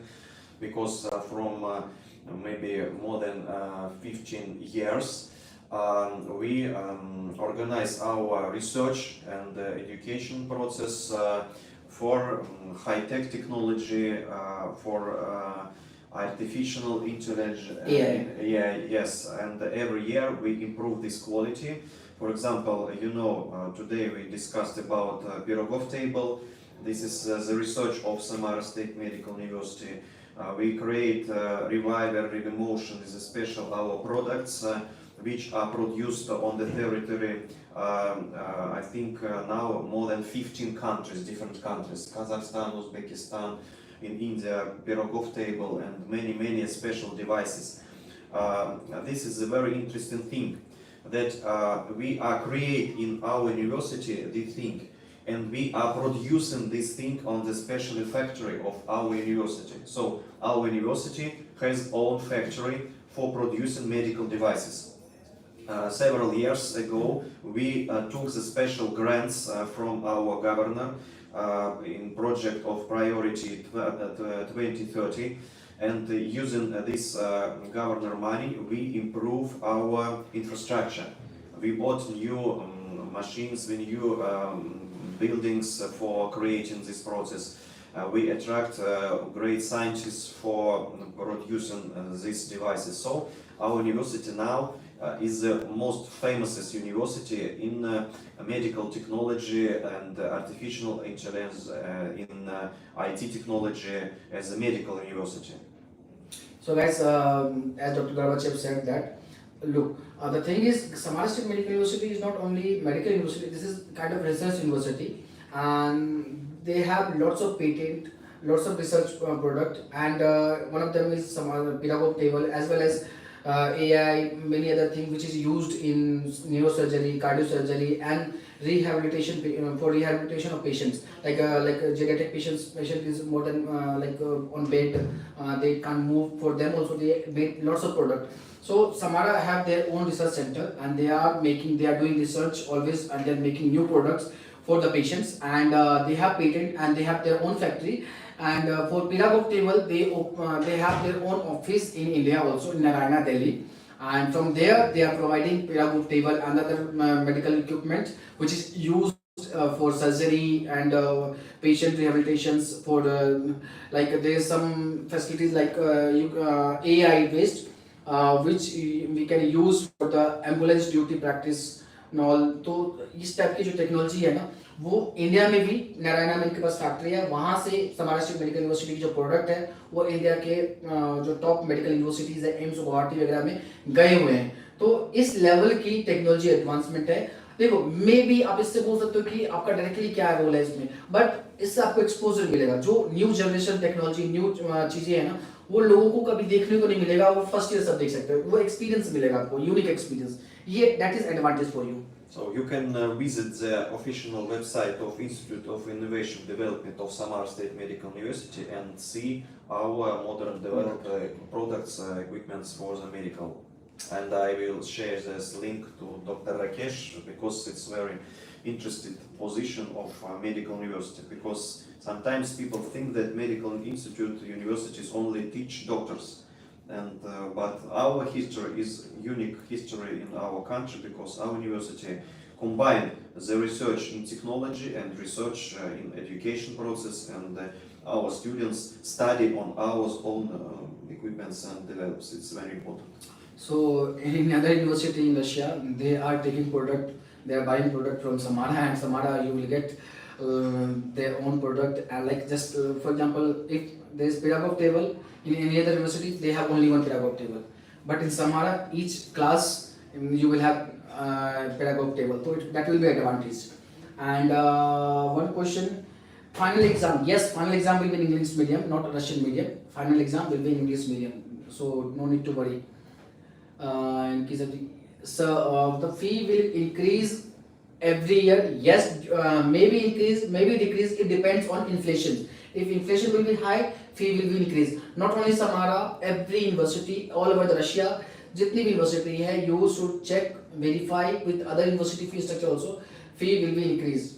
because from maybe more than 15 years we organize our research and education process for high-tech technology, for artificial intelligence. Yes, and every year we improve this quality. For example, today we discussed about Pirogov table. This is the research of Samara State Medical University. We create Reviver, Remotion, is a special our products which are produced on the territory, I think now more than 15 countries, different countries, Kazakhstan, Uzbekistan, in India, Pirogov table, and many special devices. This is a very interesting thing, that we are create in our university the thing. and we are producing this thing on the special factory of our university. So our university has own factory for producing medical devices. Several years ago, we took the special grants from our governor in project of priority 2030, and using this governor money, we improve our infrastructure. We bought new machines, new buildings for creating this process. We attract great scientists for producing these devices. So our university now is the most famous university in medical technology and artificial intelligence in IT technology as a medical university. So guys, as Dr. Garbachev said that, look, the thing is, Samara State Medical University is not only medical university, this is kind of research university, and they have lots of patent, lots of research product, and one of them is some pedagogue table, as well as AI, many other things which is used in neurosurgery, cardiosurgery, and rehabilitation for rehabilitation of patients. Like geriatric patient is more than on bed, they can't move. For them also they make lots of product. So Samara have their own research center, and they are doing research always, and they are making new products for the patients, and they have patent, and they have their own factory. And for pedagogue table, they have their own office in India also, in Narayana, Delhi, and from there they are providing pedagogue table and other medical equipment which is used for surgery and patient rehabilitations. For like there is some facilities like AI based which we can use for the ambulance duty practice and all. तो इस type की जो technology है ना, वो India में भी नारायणा में इनके पास फैक्ट्री है, वहाँ से समारा स्टेट मेडिकल यूनिवर्सिटी की जो प्रोडक्ट है वो इंडिया के जो टॉप मेडिकल यूनिवर्सिटीज है, एम्स गुवाहाटी वगैरह में गए हुए हैं. तो इस लेवल की टेक्नोलॉजी एडवांसमेंट है. देखो, मे बी आप इससे बोल सकते हो कि आपका डायरेक्टली क्या रोल है इसमें, बट इससे आपको एक्सपोजर मिलेगा. जो न्यू जनरेशन टेक्नोलॉजी, न्यू चीजें है ना, वो लोगों को कभी देखने को नहीं मिलेगा. वो फर्स्ट ईयर सब देख सकते हो, वो एक्सपीरियंस मिलेगा आपको, यूनिक एक्सपीरियंस. ये that is advantage for you. So you can visit the official website of Institute of Innovation Development of Samara State Medical University and see our modern developed products, equipments for the medical. And I will share this link to Dr. Rakesh because it's very interesting position of medical university, because sometimes people think that medical institute universities only teach doctors. And but our history is unique history in our country, because our university combine the research in technology and research in education process, and our students study on our own equipments and develops. It's very important. So in other university in Russia, they are taking product, they are buying product from Samara, and Samara you will get their own product. And like just for example, if there is pedagogue table in any other university, they have only one pedagogue table. But in Samara, each class you will have pedagogue table, so that will be advantage. And one question, final exam, yes, final exam will be in English medium, not Russian medium. Final exam will be in English medium, so no need to worry. In case of the fee will increase every year. Yes, maybe increase, maybe decrease. It depends on inflation. If inflation will be high, fee will be increased. Not only Samara, every university all over the Russia, जितनी भी university है, you should check, verify with other university fee structure also. Fee will be increased.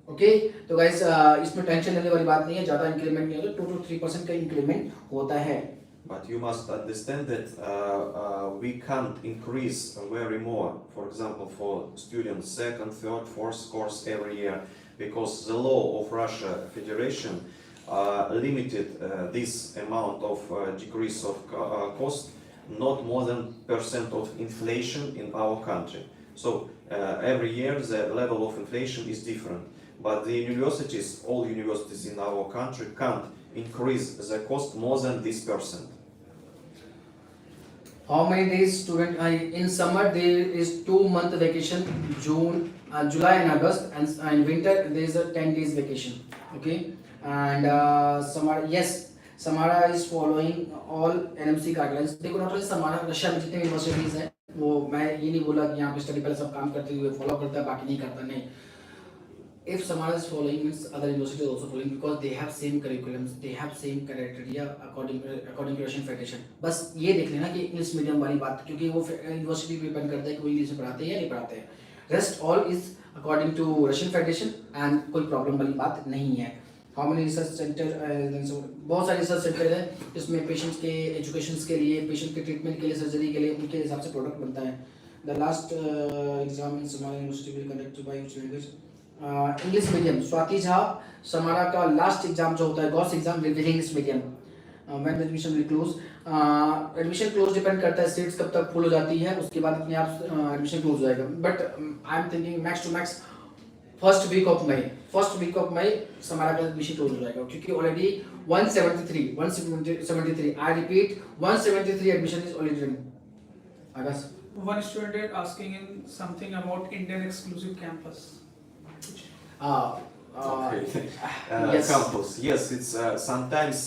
Okay, तो guys इसमें tension लेने वाली बात नहीं है, ज़्यादा इंक्रीमेंट नहीं होगा, 2 to 3% का इंक्रीमेंट होता है. But you must understand that we can't increase very more, for example, for students second, third, fourth course every year, because the law of Russia Federation limited this amount of decrease of cost not more than % of inflation in our country. So every year the level of inflation is different, but the universities, all universities in our country can't increase the cost more than this %. How many days student in summer there is 2-month vacation, June, July and August, and in winter there is a 10 days vacation. Okay, and Samara, yes, Samara is following all NMC guidelines. देखो not only Samara, Russia में जितने universities हैं, वो मैं ये नहीं बोला कि यहाँ पे स्टडी पहले सब काम करते हुए फॉलो करता है, बाकी नहीं करता, नहीं. if Samara is following, means other universities also following, because they have same curriculums, they have same criteria according to Russian Federation. बस ये देख लेना कि इंग्लिश मीडियम वाली बात, क्योंकि वो यूनिवर्सिटी पे डिपेंड करता है कि वो इंग्लिश में पढ़ाते हैं या नहीं पढ़ाते हैं. Rest all is according to Russian Federation and कोई प्रॉब्लम वाली बात नहीं है. हाउ मेनी रिसर्च सेंटर, बहुत सारे रिसर्च सेंटर है जिसमें पेशेंट्स के एजुकेशन के लिए, पेशेंट के ट्रीटमेंट के लिए, सर्जरी के लिए उनके हिसाब से प्रोडक्ट बनता है. The last exam in Samara university will conduct by which language, English medium. Swati Jha, Samara का लास्ट एग्जाम जो होता है GOS exam will be English medium. When admission will close, admission close depend करता है सीट्स कब तक फुल हो जाती है, उसके बाद अपने आप एडमिशन क्लोज हो जाएगा. But I am thinking max to max first week of May Samara का एडमिशन क्लोज हो जाएगा, क्योंकि already 173 I repeat 173 admission is already done. Akash, One student is asking in something about Indian exclusive campus. Okay. Yes. Campus. Yes, it's sometimes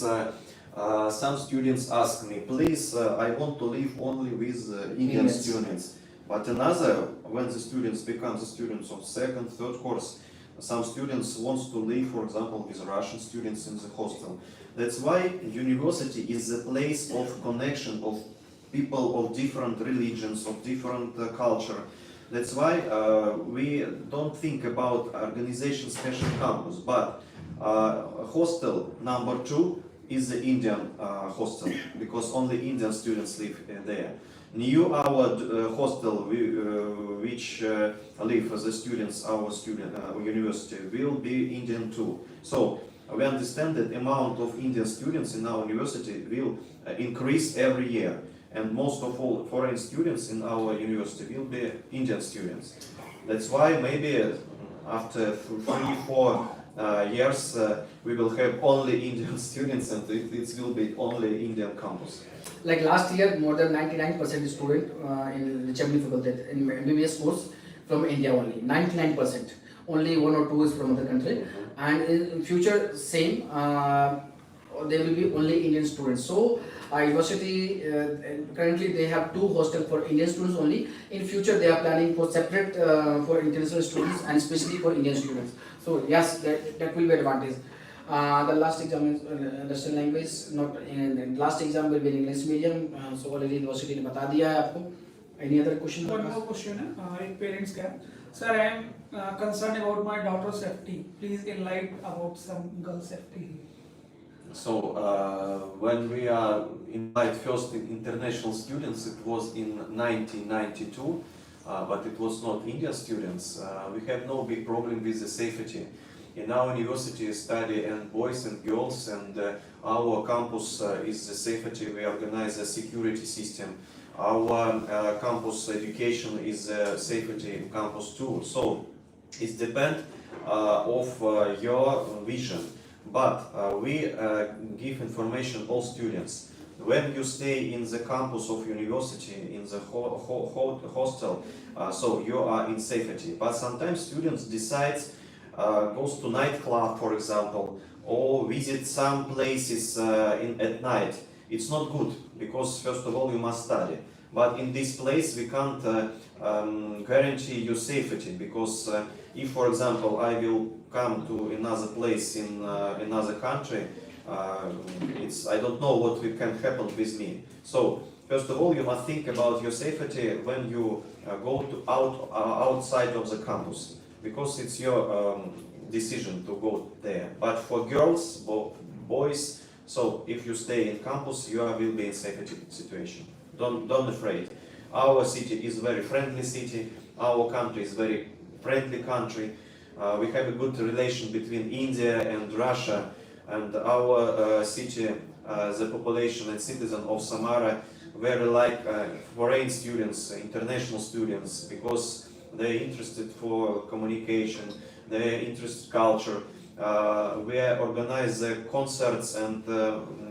some students ask me, please, I want to live only with Indian Yes. students. But another, when the students become the students of second, third course, some students wants to live, for example, with Russian students in the hostel. That's why university is a place of connection of people of different religions, of different culture. That's why we don't think about organization special campus, but hostel number 2 is the Indian hostel, because only Indian students live there. New our hostel which live as the students, our university will be Indian too. So we understand that amount of Indian students in our university will increase every year. And most of all foreign students in our university will be Indian students. That's why maybe after 3-4 years we will have only Indian students, and it will be only Indian campus. like last year more than 99% student in Chamberlain faculty in MBBS course from India only, 99%. Only 1 or 2 is from other country, and in future same there will be only Indian students. So university currently they have 2 hostels for Indian students only. In future they are planning for separate for international students and especially for Indian students. So yes, that will be advantage. The last exam is Russian language, not in last exam will be in English medium. So already university ने बता दिया है आपको. Any other question? One more question है एक parents का. Sir, I am concerned about my daughter's safety. Please enlighten about some girl safety. So when we are invite first international students, it was in 1992, but it was not Indian students. We have no big problem with the safety. In our university study and boys and girls, and our campus is the safety. We organize a security system. Our campus education is safety campus too. So it depends of your vision. But we give information all students. When you stay in the campus of university, in the hostel, so you are in safety. But sometimes students decides goes to nightclub, for example, or visit some places at night. It's not good, because first of all you must study. But in this place we can't guarantee your safety, because if, for example, I will come to another place in another country, I don't know what can happen with me. So first of all you must think about your safety when you go to outside of the campus, because it's your decision to go there. But for girls, boys, so if you stay in campus, you will be in safety situation. Don't afraid. Our city is very friendly city. Our country is very friendly country. We have a good relation between India and Russia, and our city, the population and citizen of Samara very like foreign students, international students, because they're interested for communication, they're interested culture. We organize concerts and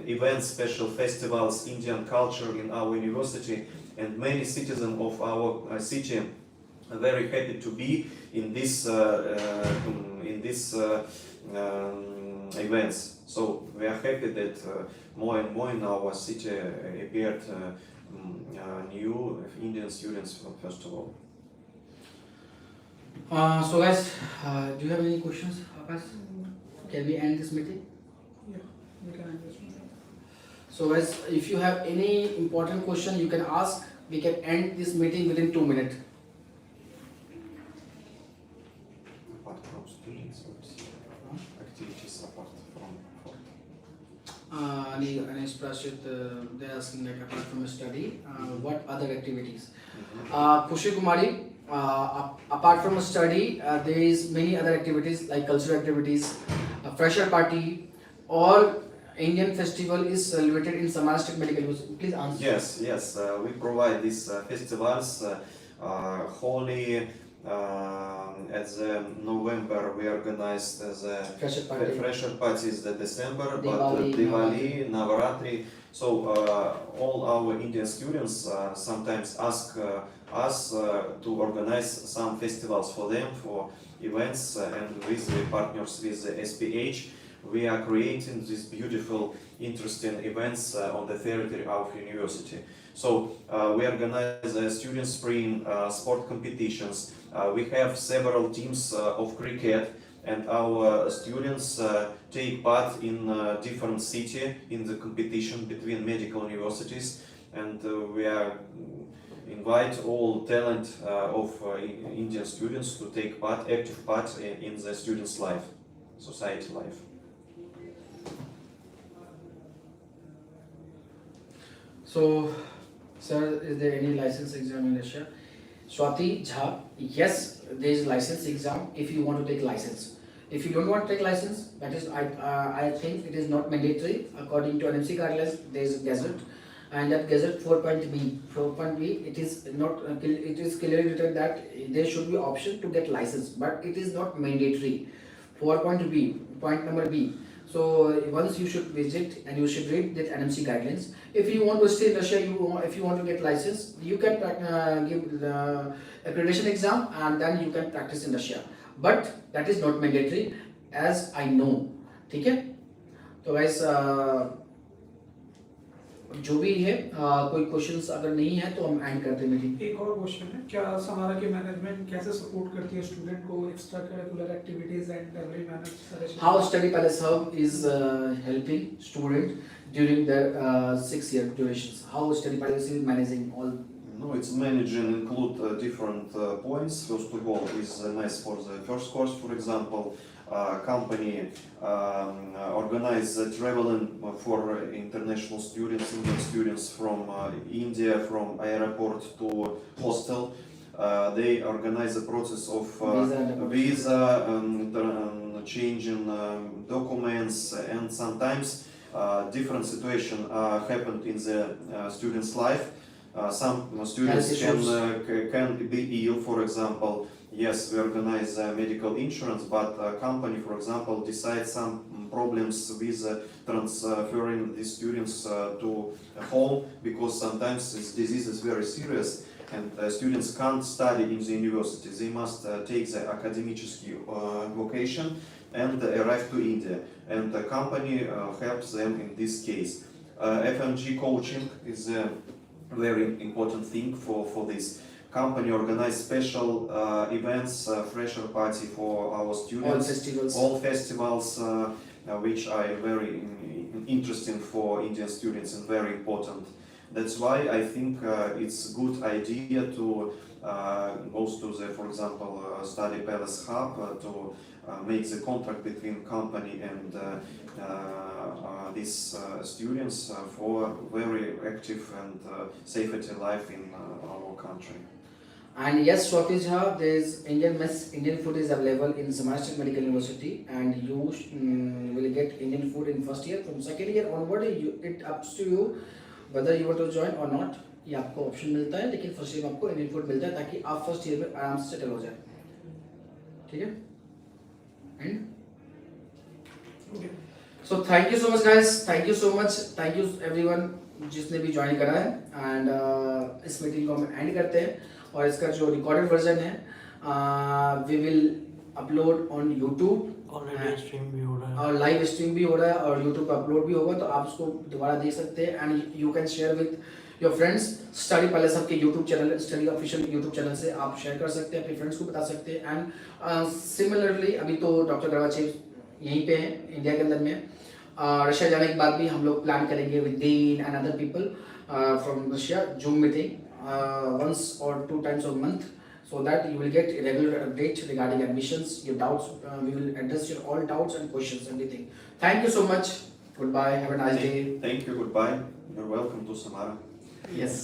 events, special festivals, Indian culture in our university, and many citizens of our city are very happy to be in this events. So we are happy that more and more in our city appeared new Indian students first of all. So guys, do you have any questions, Akash? Can we end this meeting? Yeah, we can understand. So guys, if you have any important question, you can ask. We can end this meeting within 2 minutes. Apart from students, activities apart from Они спрашивают, they're asking like apart from study, what other activities? Khushi Kumari, apart from study, there is many other activities like cultural activities, fresher party, or Indian festival is celebrated in Samara State Medical University. Please answer. Yes. We provide these festivals. Holi, at the November we organized the Fresher party. fresher parties the December, but Diwali, Diwali, Navaratri. So all our Indian students sometimes ask us to organize some festivals for them, for events, and with the partners with the SPH. We are creating these beautiful, interesting events on the territory of university. So we organize student spring sport competitions. We have several teams of cricket, and our students take part in different city in the competition between medical universities, and we are invite all talent of Indian students to take part, active part in the students' life, society life. So, sir, is there any license exam in Russia? Swati Jha, yes, there is license exam if you want to take license. If you don't want to take license, that is, I think it is not mandatory. According to NMC guidelines, there is a gazette, and that gazette 4.B, it is not, it is clearly written that there should be option to get license, but it is not mandatory. 4.B, point number B. So once you should visit and you should read the NMC guidelines. If you want to stay in Russia, if you want to get license, you can give the accreditation exam and then you can practice in Russia. But that is not mandatory, as I know. ठीक है? तो guys, जो भी है कोई questions अगर नहीं है तो हम एंड करते हैं मीटिंग. एक और क्वेश्चन है, क्या समारा की मैनेजमेंट कैसे सपोर्ट करती है स्टूडेंट को extra curricular activities and every manage? How Study Palace Hub is helping student during their 6-year durations? How Study Palace is managing all? No, it's managing include different points. First of all, is nice for the first course, for example. Company organize traveling for international students, Indian students from India, from airport to hostel. They organize the process of visa changing documents, and sometimes different situation happened in the student's life. Some students can be ill, for example. Yes, we organize medical insurance, but company, for example, decides some problems with transferring these students to home, because sometimes this disease is very serious and students can't study in the university. They must take the academic vocation and arrive to India, and the company helps them in this case. FMGE coaching is a very important thing for this. Company organize special events, fresher party for our students. All festivals, which are very interesting for Indian students and very important. That's why I think it's good idea to go to the, for example, Study Palace Hub to make the contract between company and these students for very active and safety life in our country. And yes, Swati Jha, there is Indian food is available in Samara State Medical University, and you will get Indian food in first year. From second year onward, it up to you whether you want to join or not. ये आपको option मिलता है, लेकिन first year में आपको Indian food मिलता है ताकि आप फर्स्ट ईयर में आराम से सेटल हो जाए. ठीक है? And so thank you so much guys, thank you so much, thank you everyone जिसने भी ज्वाइन करा है. एंड इस मीटिंग को हम एंड करते हैं, और इसका जो रिकॉर्डेड वर्जन है we will upload on YouTube. Already stream भी हो रहा है और लाइव स्ट्रीम भी हो रहा है और यूट्यूब पर अपलोड भी होगा, तो आप उसको दोबारा देख सकते हैं. And you can share with your friends. Study palace के YouTube channel, study official YouTube channel से आप शेयर कर सकते हैं, अपने फ्रेंड्स को बता सकते हैं। एंड सिमिलरली अभी तो डॉक्टर गरवाचे यहीं पे हैं इंडिया के अंदर में। रशिया जाने के बाद भी हम लोग प्लान करेंगे with Deen and other people from Russia, zoom meeting once or 2 times a month, so that you will get regular update regarding admissions, your doubts, we will address your all doubts and questions, everything. Thank you so much. Goodbye. Have a nice day. Thank you. Goodbye. You're welcome to Samara. Yes.